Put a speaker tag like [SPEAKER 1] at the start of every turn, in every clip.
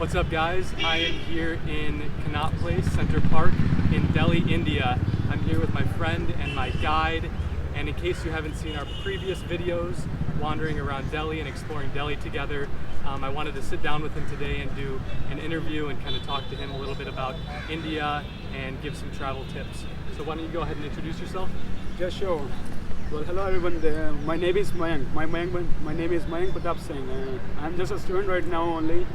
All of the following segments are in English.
[SPEAKER 1] What's up, guys? I am here in Connaught Place, Center Park in Delhi, India. I'm here with my friend and my guide, and in case you haven't seen our previous videos wandering around Delhi and exploring Delhi together, I wanted to sit down with him today and do an interview and kind of talk to him a little bit about India and give some travel tips. So why don't you go ahead and introduce yourself?
[SPEAKER 2] Yeah, sure. Well, hello everyone. My name is Mayank. My name is Mayank Pratap Singh. I'm just a student right now only.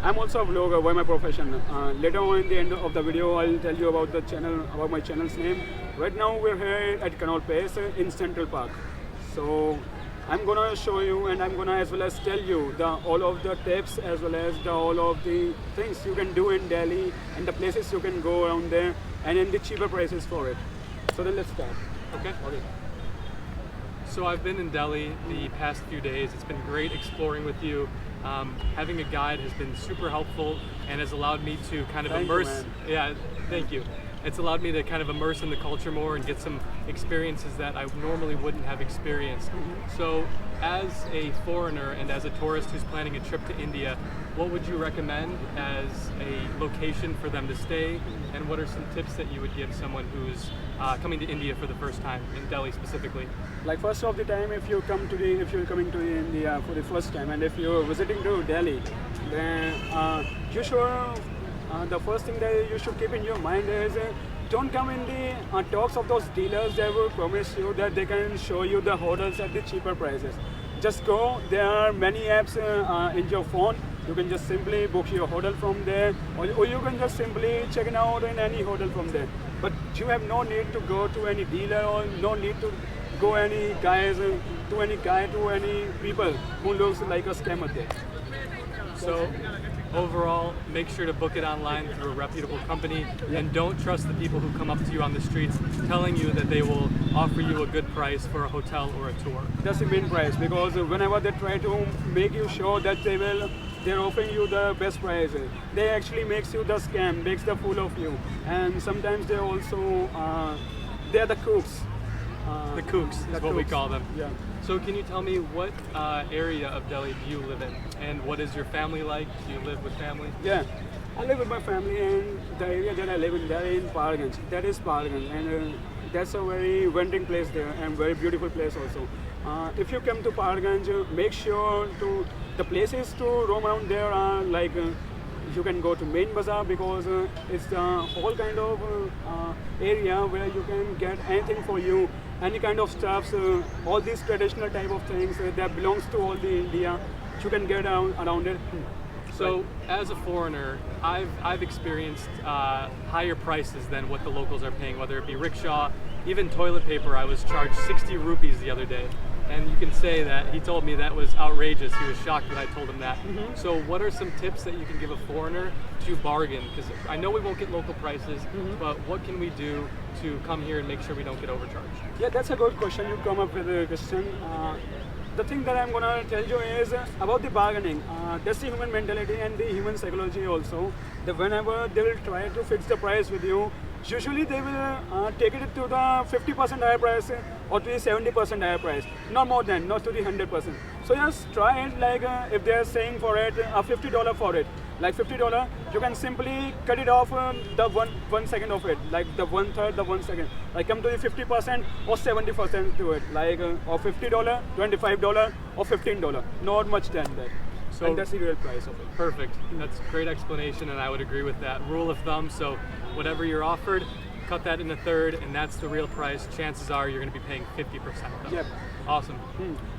[SPEAKER 2] I'm also a vlogger by my profession. Later on in the end of the video, I'll tell you about the channel, about my channel's name. Right now, we're here at Connaught Place in Central Park. So I'm gonna show you, and I'm gonna as well as tell you all of the tips as well as all of the things you can do in Delhi and the places you can go around there, and in the cheaper prices for it. So then let's start.
[SPEAKER 1] Okay. So I've been in Delhi the past few days. It's been great exploring with you. Having a guide has been super helpful and has allowed me to kind of immerse. Yeah, thank you. It's allowed me to kind of immerse in the culture more and get some experiences that I normally wouldn't have experienced. So as a foreigner and as a tourist who's planning a trip to India, what would you recommend as a location for them to stay, and what are some tips that you would give someone who's coming to India for the first time, in Delhi specifically?
[SPEAKER 2] Like first of the time, if you're coming to India for the first time, and if you're visiting to Delhi, then you should the first thing that you should keep in your mind is don't come in the talks of those dealers that will promise you that they can show you the hotels at the cheaper prices. Just go. There are many apps in your phone. You can just simply book your hotel from there, or you can just simply check it out in any hotel from there. But you have no need to go to any dealer, or no need to go to any people who looks like a scammer there.
[SPEAKER 1] So overall, make sure to book it online through a reputable company, and don't trust the people who come up to you on the streets telling you that they will offer you a good price for a hotel or a tour.
[SPEAKER 2] That's the main price, because whenever they try to make you sure that they're offering you the best price, they actually makes you the scam, makes the fool of you. And sometimes they're also they're the cooks.
[SPEAKER 1] The kooks is what we call them.
[SPEAKER 2] Yeah.
[SPEAKER 1] So can you tell me what area of Delhi do you live in, and what is your family like? Do you live with family?
[SPEAKER 2] Yeah, I live with my family, and the area that I live in, that is Parganj. That is Parganj, and that's a very venting place there, and very beautiful place also. If you come to Parganj, make sure the places to roam around there are like you can go to main bazaar, because it's the whole kind of area where you can get anything for you, any kind of stuffs, all these traditional type of things that belongs to all the India, you can get around it.
[SPEAKER 1] So as a foreigner, I've experienced higher prices than what the locals are paying, whether it be rickshaw, even toilet paper. I was charged 60 rupees the other day. And you can say that he told me that was outrageous. He was shocked that I told him that. So what are some tips that you can give a foreigner to bargain? Because I know we won't get local prices, but what can we do to come here and make sure we don't get overcharged?
[SPEAKER 2] Yeah, that's a good question. You come up with a question. The thing that I'm gonna tell you is about the bargaining. That's the human mentality and the human psychology also. That whenever they will try to fix the price with you, usually they will take it to the 50% higher price or to the 70% higher price, not more than, not to the 100%. So just try it, like if they are saying for it $50 for it, like $50, you can simply cut it off the one second of it, like the 1/3, the 1 second. Like come to the 50% or 70% to it, like or $50, $25 or $15, not much than that. So and that's the real price of it.
[SPEAKER 1] Perfect. That's a great explanation, and I would agree with that rule of thumb. So whatever you're offered, cut that in a third, and that's the real price. Chances are you're going to be paying 50% of it.
[SPEAKER 2] Yep.
[SPEAKER 1] Awesome.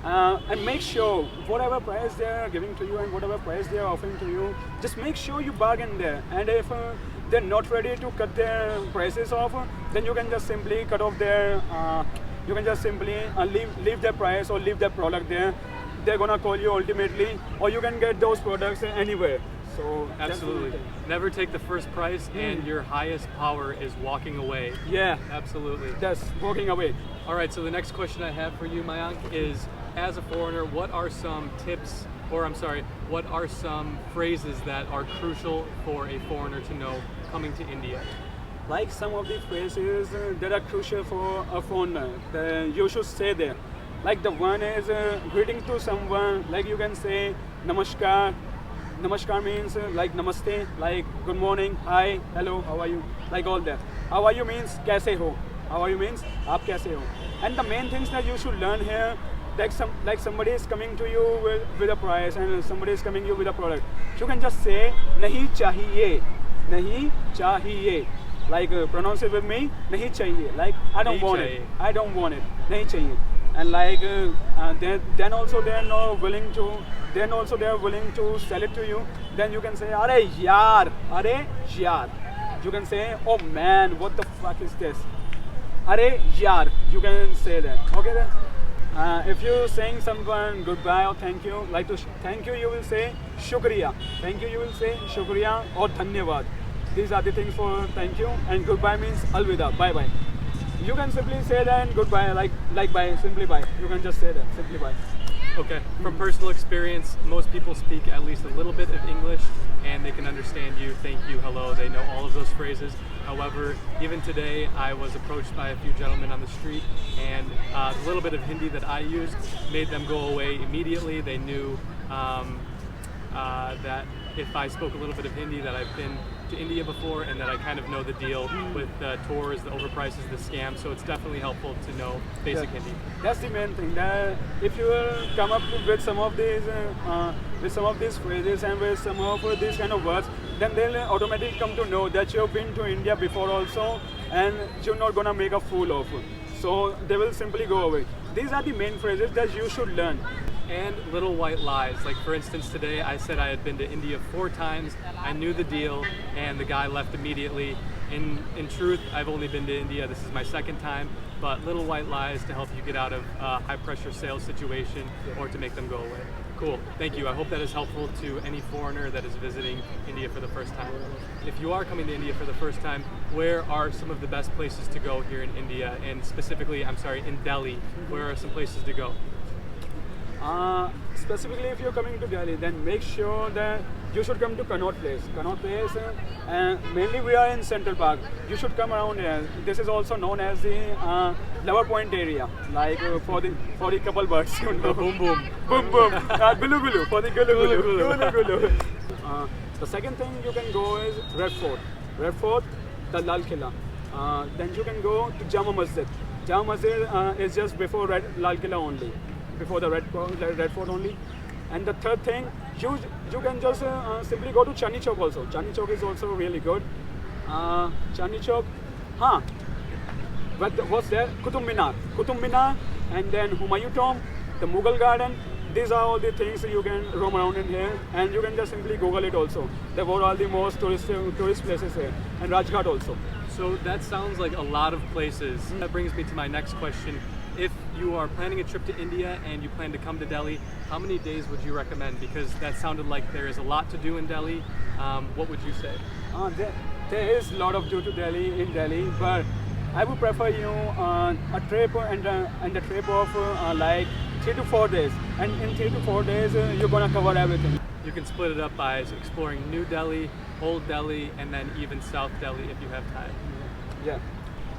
[SPEAKER 2] And make sure whatever price they're giving to you and whatever price they're offering to you, just make sure you bargain there. And if they're not ready to cut their prices off, then you can just simply cut off their, you can just simply leave their price or leave their product there. They're gonna call you ultimately, or you can get those products anywhere. So
[SPEAKER 1] absolutely, never take the first price, and your highest power is walking away.
[SPEAKER 2] Yeah,
[SPEAKER 1] absolutely.
[SPEAKER 2] That's walking away.
[SPEAKER 1] All right. So the next question I have for you, Mayank, is as a foreigner, what are some tips, or I'm sorry, what are some phrases that are crucial for a foreigner to know coming to India?
[SPEAKER 2] Like some of the phrases that are crucial for a foreigner, you should say there. Like the one is greeting to someone, like you can say namaskar, Namaskar means like namaste, like good morning, hi, hello, how are you, like all that. How are you means kaise ho. How are you means aap kaise ho. And the main things that you should learn here, like somebody is coming to you with a price and somebody is coming to you with a product. You can just say nahi chahiye, nahi chahiye. Like pronounce it with me, nahi chahiye. Like I don't want it. I don't want it. Nahi chahiye. And like then also they are not willing to. Then also they are willing to sell it to you. Then you can say, "Are yaar, are yaar." You can say, "Oh man, what the fuck is this?" "Are yaar." You can say that. Okay then. If you're saying someone goodbye or thank you, like to thank you, you will say shukriya. Thank you, you will say shukriya or dhanyavad. These are the things for thank you. And goodbye means alvida, bye bye. You can simply say that and goodbye, like bye, simply bye. You can just say that, simply bye.
[SPEAKER 1] Okay. From personal experience, most people speak at least a little bit of English and they can understand you, thank you, hello, they know all of those phrases. However, even today I was approached by a few gentlemen on the street and the little bit of Hindi that I used made them go away immediately. They knew that if I spoke a little bit of Hindi that I've been to India before and that I kind of know the deal with tours, the overprices, the scams, so it's definitely helpful to know basic Hindi.
[SPEAKER 2] That's the main thing. That if you will come up with some of these phrases and with some of these kind of words, then they'll automatically come to know that you've been to India before also, and you're not gonna make a fool of it. So they will simply go away. These are the main phrases that you should learn.
[SPEAKER 1] And little white lies. Like for instance, today I said I had been to India 4 times. I knew the deal, and the guy left immediately. In truth, I've only been to India. This is my 2nd time. But little white lies to help you get out of a high-pressure sales situation or to make them go away. Cool. Thank you. I hope that is helpful to any foreigner that is visiting India for the first time. If you are coming to India for the first time, where are some of the best places to go here in India? And specifically, in Delhi, where are some places to go?
[SPEAKER 2] Specifically, if you're coming to Delhi, then make sure that you should come to Connaught Place. Connaught Place, mainly we are in Central Park. You should come around here. This is also known as the Lover Point area, like for the couple birds, you know.
[SPEAKER 1] Boom boom.
[SPEAKER 2] Boom boom. Gulu gulu, for the gulu gulu. Gulu gulu. The second thing you can go is Red Fort. Red Fort, the Lal Killa. Then you can go to Jama Masjid. Jama Masjid is just before Lal Killa only. Before the Red Fort only. And the third thing, you can just simply go to Chandni Chowk also. Chandni Chowk is also really good. Chandni Chowk, what's there? Qutub Minar, and then Humayun Tomb, the Mughal Garden. These are all the things you can roam around in here, and you can just simply Google it also. There were all the most tourist places here, and Rajghat also.
[SPEAKER 1] So that sounds like a lot of places. That brings me to my next question. If you are planning a trip to India and you plan to come to Delhi, how many days would you recommend? Because that sounded like there is a lot to do in Delhi. What would you say?
[SPEAKER 2] There is a lot of do to Delhi in Delhi, but I would prefer a trip and a trip of like 3 to 4 days. And in 3 to 4 days, you're gonna cover everything.
[SPEAKER 1] You can split it up by exploring New Delhi, Old Delhi, and then even South Delhi if you have time.
[SPEAKER 2] Yeah.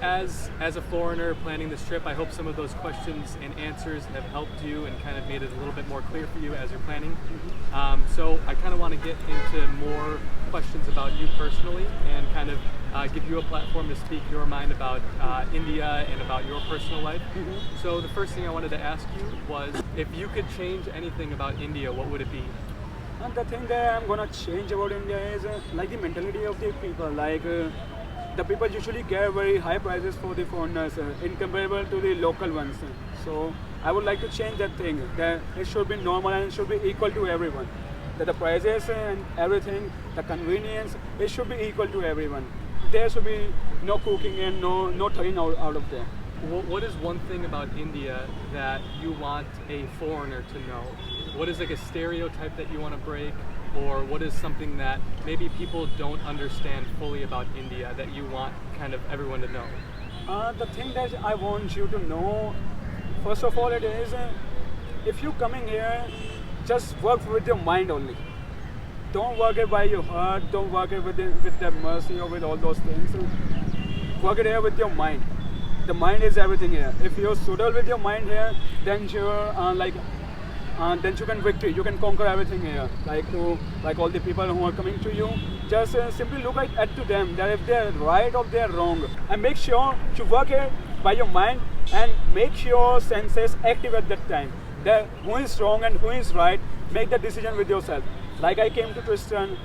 [SPEAKER 1] As a foreigner planning this trip, I hope some of those questions and answers have helped you and kind of made it a little bit more clear for you as you're planning. So I kind of want to get into more questions about you personally and kind of give you a platform to speak your mind about India and about your personal life. So the first thing I wanted to ask you was, if you could change anything about India, what would it be?
[SPEAKER 2] And the thing that I'm gonna change about India is like the mentality of the people. Like the people usually get very high prices for the foreigners, incomparable to the local ones. So I would like to change that thing. That it should be normal and it should be equal to everyone. That the prices and everything, the convenience, it should be equal to everyone. There should be no cooking and no turning out of there.
[SPEAKER 1] What is one thing about India that you want a foreigner to know? What is like a stereotype that you want to break? Or what is something that maybe people don't understand fully about India that you want kind of everyone to know?
[SPEAKER 2] The thing that I want you to know, first of all, it is if you're coming here, just work with your mind only. Don't work it by your heart, don't work it with the mercy or with all those things. Work it here with your mind. The mind is everything here. If you're suitable with your mind here, then you're then you can victory. You can conquer everything here. Like all the people who are coming to you, just simply look at to them that if they're right or they're wrong, and make sure to work it by your mind and make your senses active at that time. That who is wrong and who is right, make the decision with yourself. Like I came to Tristan,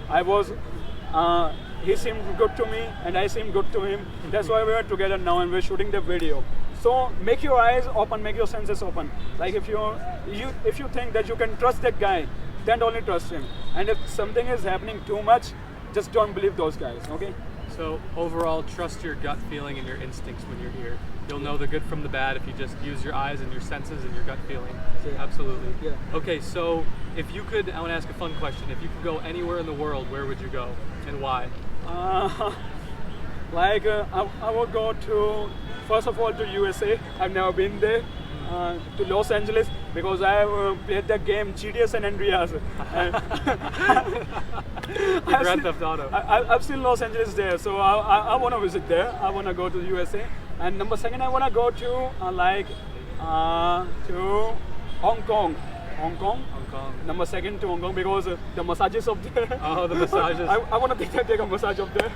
[SPEAKER 2] he seemed good to me and I seemed good to him. That's why we are together now and we're shooting the video. So make your eyes open, make your senses open. Like if you think that you can trust that guy, then only trust him. And if something is happening too much, just don't believe those guys, okay?
[SPEAKER 1] So overall, trust your gut feeling and your instincts when you're here. You'll know the good from the bad if you just use your eyes and your senses and your gut feeling.
[SPEAKER 2] Yeah.
[SPEAKER 1] Absolutely.
[SPEAKER 2] Yeah.
[SPEAKER 1] Okay, so if you could, I want to ask a fun question. If you could go anywhere in the world, where would you go and why?
[SPEAKER 2] I would go to, first of all, to USA. I've never been there. To Los Angeles because I have played the game GTA San Andreas.
[SPEAKER 1] Grand Theft Auto.
[SPEAKER 2] I've seen Los Angeles there, so I want to visit there. I want to go to the USA. And number second, I want to go to to Hong Kong. Hong Kong. Number second to Hong Kong because the massages up there.
[SPEAKER 1] Oh, the massages.
[SPEAKER 2] I want to take a massage up there.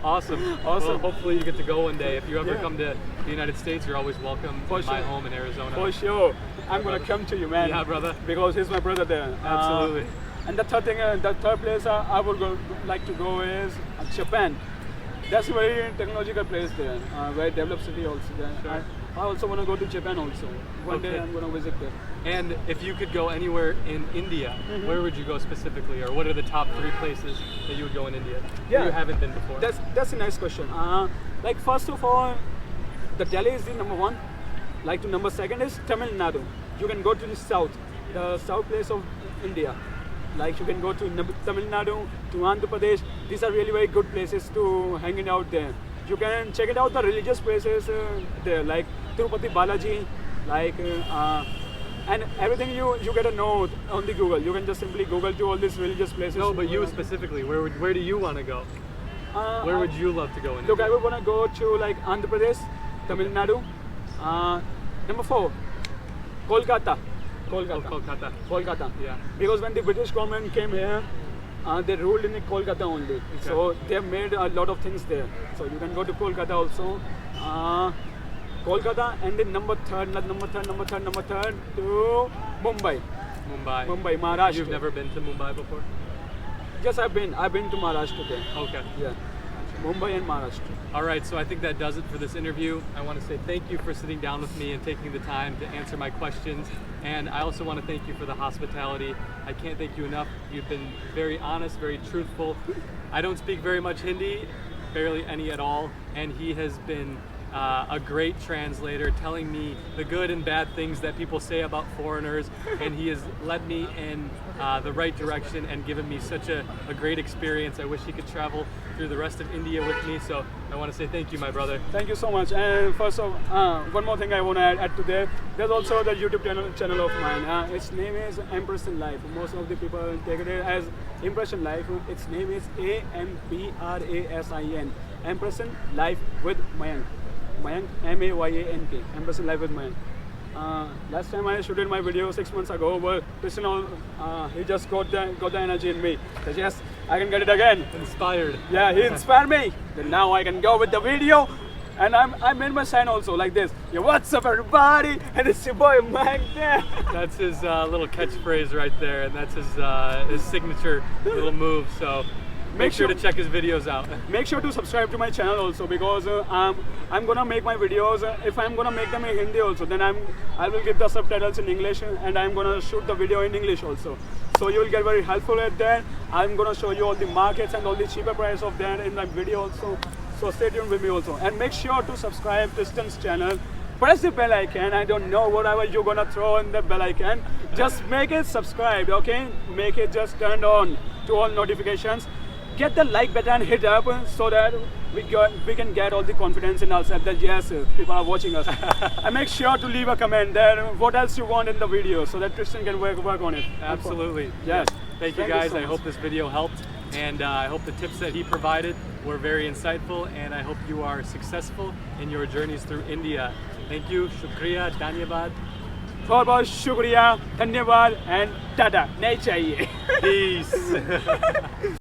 [SPEAKER 1] Awesome. Well, hopefully you get to go one day. If you ever come to the United States, you're always welcome to my home in Arizona.
[SPEAKER 2] For sure. I'm going to come to you, man.
[SPEAKER 1] Yeah, brother.
[SPEAKER 2] Because he's my brother there.
[SPEAKER 1] Absolutely.
[SPEAKER 2] And the third place I would like to go is Japan. That's a very technological place there. Very developed city also there. Sure. I also want to go to Japan also. One day I'm going to visit there.
[SPEAKER 1] And if you could go anywhere in India, where would you go specifically? Or what are the top 3 places that you would go in India where you haven't been before?
[SPEAKER 2] That's a nice question. Like first of all, the Delhi is the number 1. Like to number 2 is Tamil Nadu. You can go to the south place of India. Like you can go to Tamil Nadu, to Andhra Pradesh. These are really very good places to hanging out there. You can check it out the religious places there, like Tirupati Balaji, and everything you get to know on the Google. You can just simply Google to all these religious places.
[SPEAKER 1] No, but you specifically, where do you want to go? Where would you love to go?
[SPEAKER 2] Look, I would want to go to like Andhra Pradesh, Tamil Nadu. Number 4, Kolkata. Kolkata. Yeah. Because when the British government came here, they ruled in Kolkata only. Okay. So they have made a lot of things there. So you can go to Kolkata also. Kolkata, and then number third to Mumbai. Mumbai, Maharashtra.
[SPEAKER 1] You've never been to Mumbai before?
[SPEAKER 2] Yes, I've been to Maharashtra there.
[SPEAKER 1] Okay.
[SPEAKER 2] Yeah. Mumbai and Maharashtra.
[SPEAKER 1] All right, so I think that does it for this interview. I want to say thank you for sitting down with me and taking the time to answer my questions. And I also want to thank you for the hospitality. I can't thank you enough. You've been very honest, very truthful. I don't speak very much Hindi, barely any at all, and he has been a great translator, telling me the good and bad things that people say about foreigners, and he has led me in the right direction and given me such a great experience. I wish he could travel through the rest of India with me, so I want to say thank you, my brother.
[SPEAKER 2] Thank you so much. And first of one more thing I want to add to there. There's also the YouTube channel of mine. Its name is Impression Life. Most of the people take it as Impression Life. Its name is AMPRASIN. Impression Life with Mayank. Mayank, M-A-Y-A-N-K. Impression Life with Mayank. Last time I shooted my video 6 months ago, but Tristan, he just got the energy in me. Said, yes, I can get it again.
[SPEAKER 1] Inspired.
[SPEAKER 2] Yeah, he inspired me. Then now I can go with the video. And I made my sign also like this. Yo, what's up everybody? And it's your boy Mayank there.
[SPEAKER 1] That's his little catchphrase right there, and that's his signature little move. So make sure to check his videos out.
[SPEAKER 2] Make sure to subscribe to my channel also, because I'm gonna make my videos. If I'm gonna make them in Hindi also, then I will give the subtitles in English, and I'm gonna shoot the video in English also. So you will get very helpful at that. I'm gonna show you all the markets and all the cheaper price of that in my video also. So stay tuned with me also, and make sure to subscribe to Tristan's channel. Press the bell icon. I don't know whatever you're gonna throw in the bell icon. Just make it subscribed, okay? Make it just turned on to all notifications. Get the like button hit up so that we can get all the confidence in ourselves that yes, people are watching us. And make sure to leave a comment there what else you want in the video so that Tristan can work on it.
[SPEAKER 1] Absolutely.
[SPEAKER 2] Yes.
[SPEAKER 1] Thank you guys. I hope this video helped, and I hope the tips that he provided were very insightful, and I hope you are successful in your journeys through India. Thank you. Shukriya. Dhanyabad.
[SPEAKER 2] बहुत बहुत शुक्रिया, धन्यवाद and Tata, नहीं चाहिए.
[SPEAKER 1] Peace.